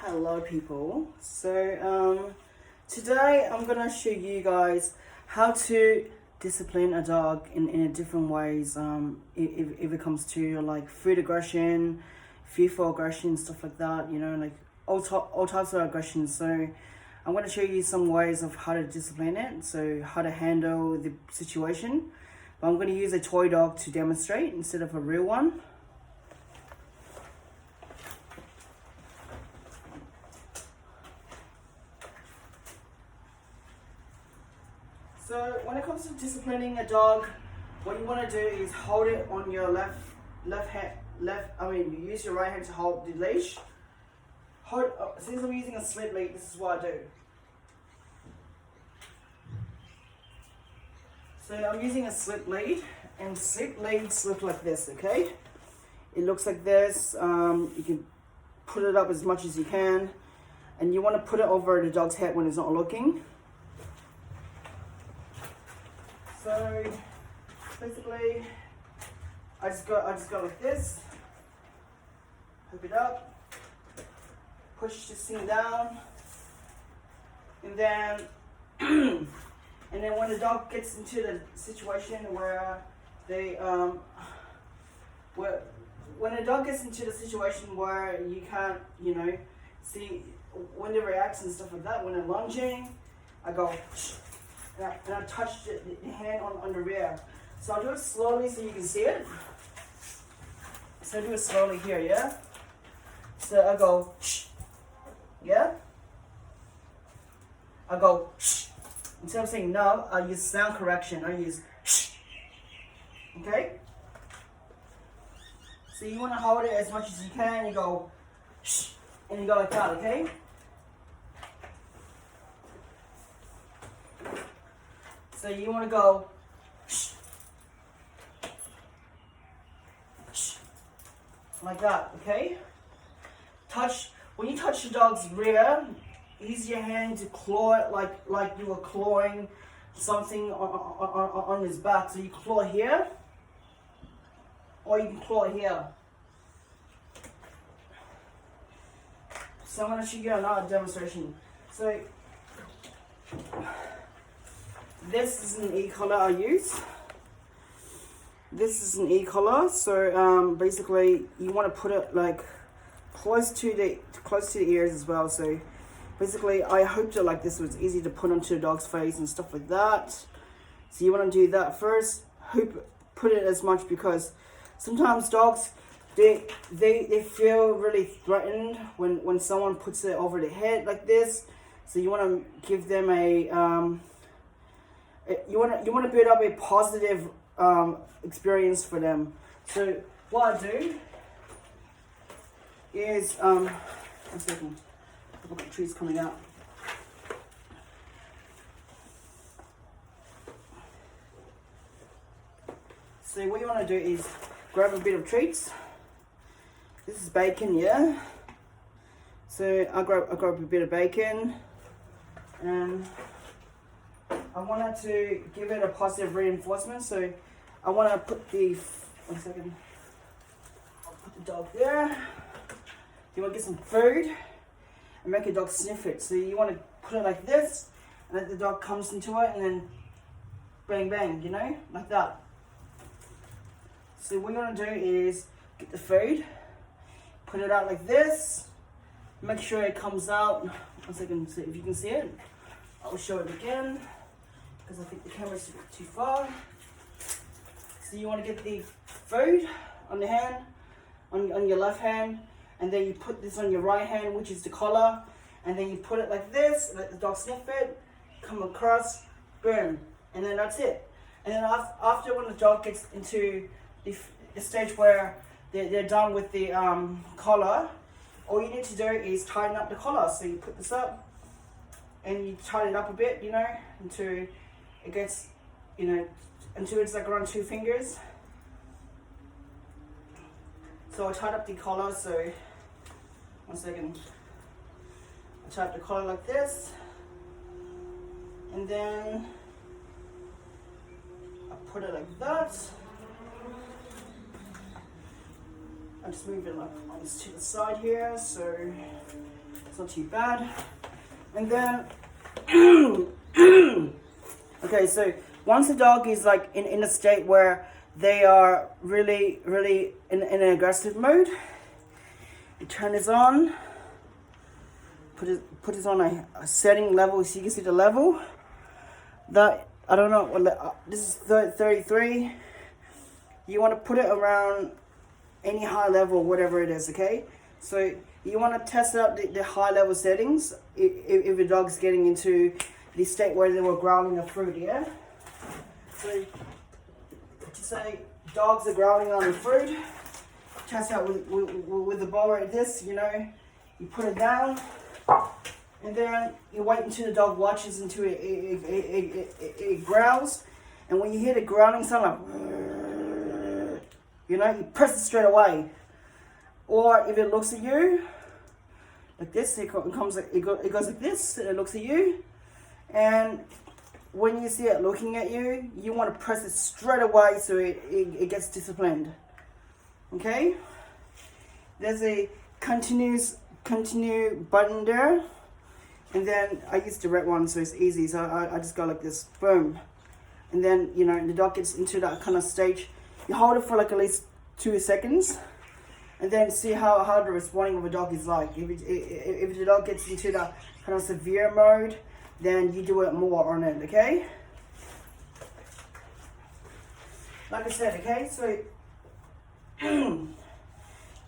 Hello people, so today I'm gonna show you guys how to discipline a dog in a different ways if it comes to like food aggression, fearful aggression, stuff like that, you know, like all types of aggression. So I'm gonna show you some ways of how to discipline it, so how to handle the situation, but I'm gonna use a toy dog to demonstrate instead of a real one. So when it comes to disciplining a dog, what you want to do is hold it on your left hand. You use your right hand to hold the leash. Since I'm using a slip lead, this is what I do. So I'm using a slip lead, and slip leads look like this. Okay, it looks like this. You can put it up as much as you can, and you want to put it over the dog's head when it's not looking. So basically, I just go like this, hook it up, push this thing down, and then when the dog gets into the situation where when the dog gets into the situation where you can't, you know, see when they react and stuff like that, when they're lunging, I go. And I touch the hand on the rear. So I'll do it slowly so you can see it. So I do it slowly here, yeah? So I go, shh, yeah? I go, shh. Instead of saying no, I use sound correction. I use shh, okay? So you want to hold it as much as you can. You go, shh, and you go like that, okay? So you want to go shh, shh, like that, okay? When you touch the dog's rear, use your hand to claw it like you were clawing something on his back. So you claw here, or you can claw here. So I'm going to show you another demonstration. So this is an e-collar I use. This is an e-collar, so basically you want to put it like close to the ears as well. So basically I hope that like this so it's easy to put onto the dog's face and stuff like that. So you want to do that first. Put it as much, because sometimes dogs they feel really threatened when someone puts it over the head like this. So you want to give them a you want to build up a positive experience for them. So what I do is one second, a couple of trees coming out. So what you want to do is grab a bit of treats. This is bacon, yeah. So I grab a bit of bacon, and I wanted to give it a positive reinforcement, so I want to put one second, I'll put the dog there. You want to get some food and make a dog sniff it. So you want to put it like this, and then the dog comes into it, and then bang bang, you know, like that. So what you want to do is get the food, put it out like this, make sure it comes out. One second, so if you can see it, I'll show it again, because I think the camera's a bit too far. So you want to get the food on the hand, on your left hand, and then you put this on your right hand, which is the collar, and then you put it like this, let the dog sniff it, come across, boom, and then that's it. And then after when the dog gets into the stage where they're done with the collar, all you need to do is tighten up the collar. So you put this up, and you tighten it up a bit, you know, until it gets, you know, until it's like around 2 fingers. So I tied up the collar, so one second. I tie up the collar like this, and then I put it like that. I'll just move it like on to the side here, so it's not too bad. And then, okay, so once the dog is like in a state where they are really in an aggressive mode, you turn this on, put it on a setting level so you can see the level. That, I don't know, this is 33. You want to put it around any high level, whatever it is, okay? So you want to test out the high level settings if the dog's getting into the state where they were growling a fruit, yeah? So to say dogs are growling on the fruit, test out with the ball like this, you know, you put it down, and then you wait until the dog watches until it growls, and when you hear the growling sound like, you know, you press it straight away. Or if it looks at you like this, it goes like this, and it looks at you, and when you see it looking at you, you want to press it straight away so it gets disciplined. Okay? There's a continue button there, and then I use the red one so it's easy, so I just go like this, boom. And then, you know, the dog gets into that kind of stage. You hold it for like at least 2 seconds, and then see how the responding of a dog is like. If the dog gets into that kind of severe mode, then you do it more on it, okay? Like I said, okay, so you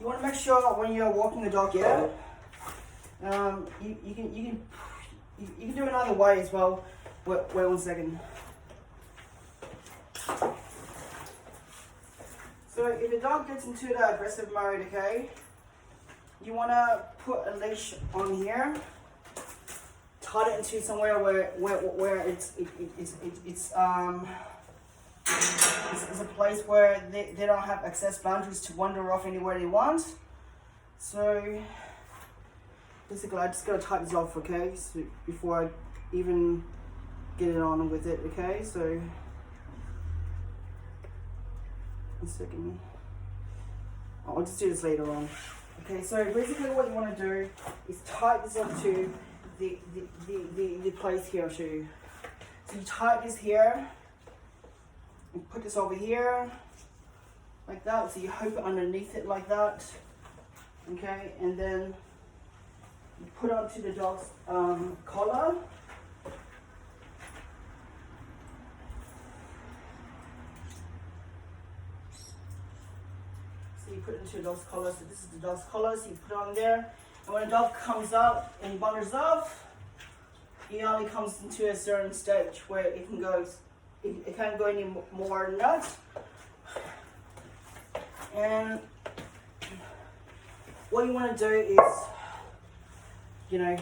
want to make sure when you're walking the dog, yeah, you can do it another way as well. Wait 1 second. So if the dog gets into the aggressive mode, okay, you want to put a leash on here, tie it into somewhere where it's a place where they don't have access boundaries to wander off anywhere they want. So basically, I just gotta tie this off, okay, so before I even get it on with it, okay. So 1 second. I'll just do this later on. Okay, so basically what you want to do is tie this onto the place here. I'll show you. So you tie this here and put this over here like that. So you hook it underneath it like that. Okay, and then you put it onto the dog's collar. You put it into the dog's collar, so this is the dog's collar, so you put it on there, and when a dog comes out and wanders off, it only comes into a certain stage where it can go, it can't go any more than that. And what you want to do is, you know,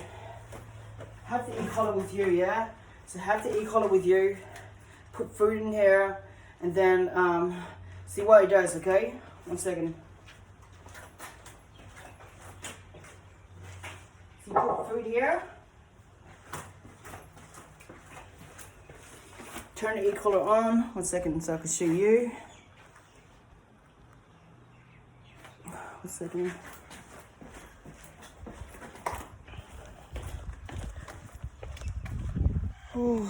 have the e-collar with you, yeah? So have the e-collar with you, put food in here, and then see what it does, okay? 1 second. So you put food here. Turn the e-collar on. 1 second so I can show you. 1 second. Ooh,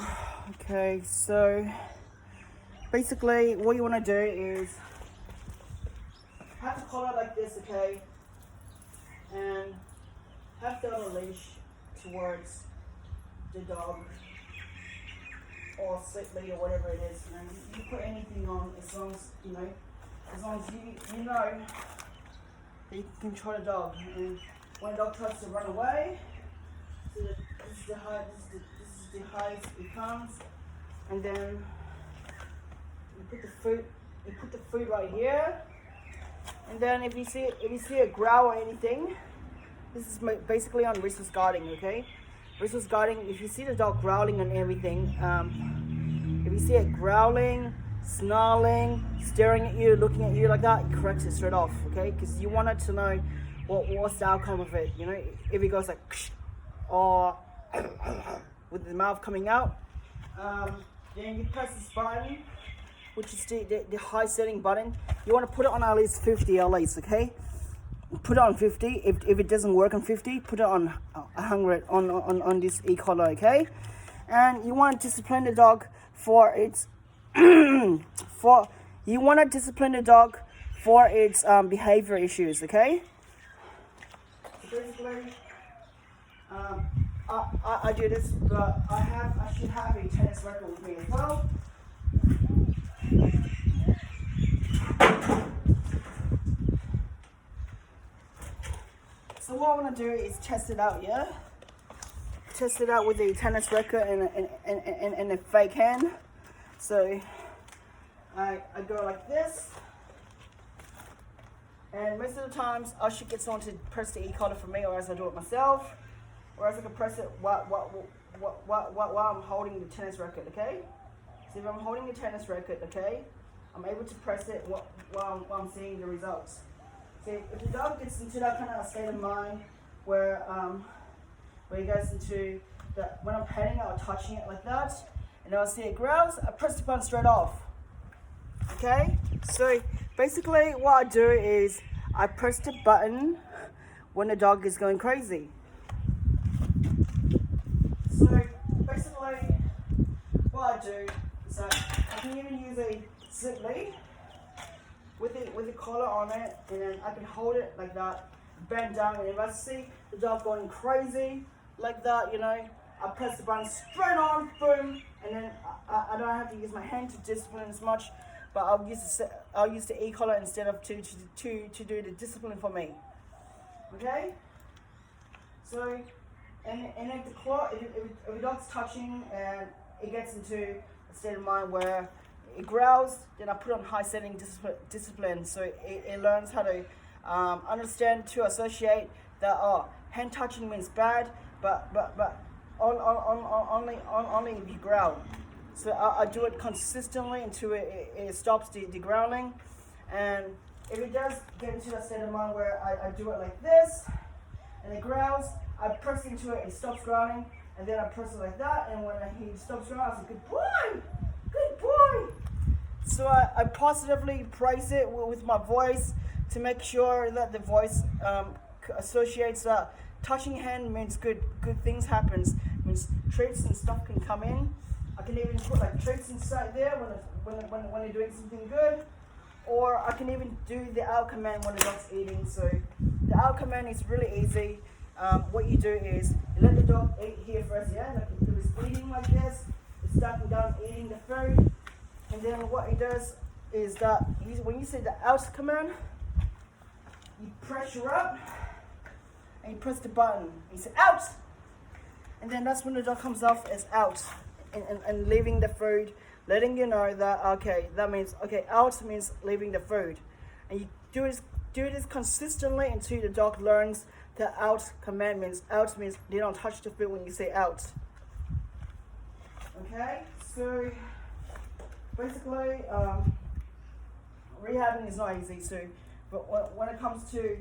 okay, so basically what you want to do is have the collar like this, okay, and have the other leash towards the dog or sit lead or whatever it is. You know, you can put anything on as long as you know you know that you can control the dog. And when the dog tries to run away, so this is the highest it comes, and then you put the food right here. And then if you see a growl or anything, this is basically on resource guarding, okay? Resource guarding, if you see the dog growling and everything, if you see it growling, snarling, staring at you, looking at you like that, you correct it straight off, okay? Because you want it to know what's the outcome of it, you know? If it goes like, or with the mouth coming out, then you press this button, which is the high setting button. You want to put it on at least 50 at least, okay? put it on 50. If it doesn't work on 50, put it on 100 on this e-collar, okay? And you want to discipline the dog for its behavior issues, okay? So basically, I do this, but I should have a tennis racket with me as well. So what I want to do is test it out, yeah? Test it out with a tennis racket and a fake hand. So I go like this. And most of the times I should get someone to press the e-collar for me, or else I do it myself. Or else I can press it while I'm holding the tennis racket, okay? So if I'm holding the tennis racket, okay, I'm able to press it while I'm seeing the results. So if the dog gets into that kind of state of mind where he goes into that, when I'm petting it or touching it like that, and I'll see it growls, I press the button straight off. Okay? So basically what I do is I press the button when the dog is going crazy. So basically what I do is that I can even use a zip lead with the collar on it, and then I can hold it like that, bend down, and if I see the dog going crazy like that, you know, I press the button straight on, boom, and then I don't have to use my hand to discipline as much, but I'll use the e-collar instead of to do the discipline for me. Okay? So, and if the claw, if the dog's touching and it gets into a state of mind where it growls, then I put on high setting discipline, so it learns how to understand, to associate that hand touching means bad, but only if you growl. So I do it consistently until it stops the growling. And if it does get into that state of mind where I do it like this and it growls, I press into it, it stops growling, and then I press it like that, and when he stops growling, I say, good boy, good boy. So I positively praise it with my voice to make sure that the voice associates that touching hand means good things happens, means treats and stuff can come in. I can even put like treats inside there when they're doing something good, or I can even do the out command when the dog's eating. So the out command is really easy. What you do is you let the dog eat here first, yeah? Like if it's eating like this, it's starting down eating the food. And then what he does is that when you say the out command, you pressure up and you press the button. You say out, and then that's when the dog comes off as out and leaving the food, letting you know that okay, that means okay, out means leaving the food, and you do this consistently until the dog learns the out command means out means they don't touch the food when you say out. Okay, so basically, rehabbing is not easy. So, but when it comes to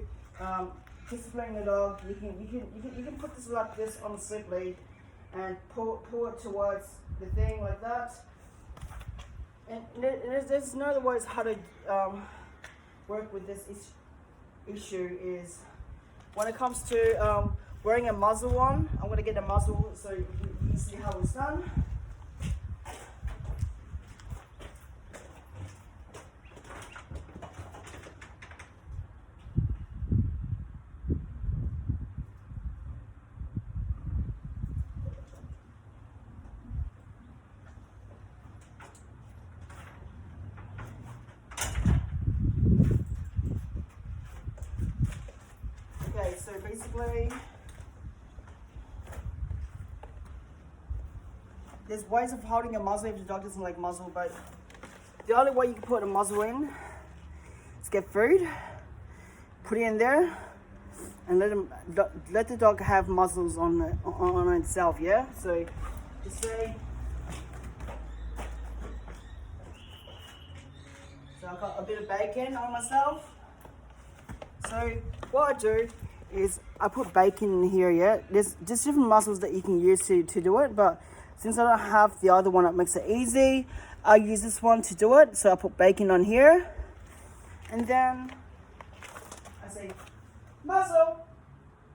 disciplining the dog, you can put this like this on the slip lead and pull it towards the thing like that. And there's no other ways how to work with this issue is when it comes to wearing a muzzle on. I'm going to get a muzzle so you can see how it's done. So basically, there's ways of holding a muzzle if the dog doesn't like muzzle, but the only way you can put a muzzle in is get food, put it in there, and let the dog have muzzles on itself, yeah? So just say, so I've got a bit of bacon on myself. So what I do is I put bacon in here, yeah? There's just different muscles that you can use to do it, but since I don't have the other one that makes it easy, I use this one to do it. So I put bacon on here, and then I say muzzle,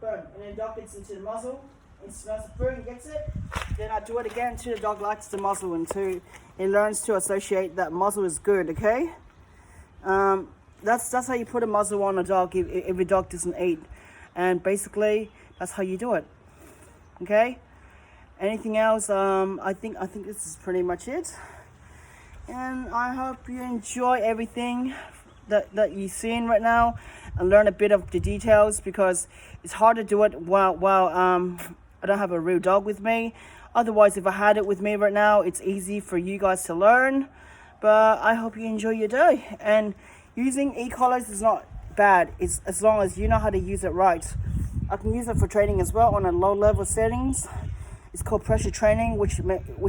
boom, and then dog gets into the muzzle, and smells the food and gets it. Then I do it again until the dog likes the muzzle, until it learns to associate that muzzle is good, okay? That's how you put a muzzle on a dog if a dog doesn't eat. And basically, that's how you do it, okay? Anything else? I think this is pretty much it. And I hope you enjoy everything that you're seeing right now and learn a bit of the details, because it's hard to do it while I don't have a real dog with me. Otherwise, if I had it with me right now, it's easy for you guys to learn. But I hope you enjoy your day. And using e-collars is not bad. It's as long as you know how to use it right. I can use it for training as well on a low level settings. It's called pressure training, which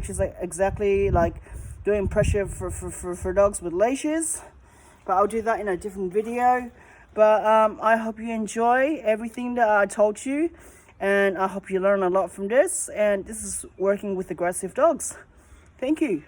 is like exactly like doing pressure for dogs with leashes. But I'll do that in a different video. But I hope you enjoy everything that I told you, and I hope you learn a lot from this. And this is working with aggressive dogs. Thank you.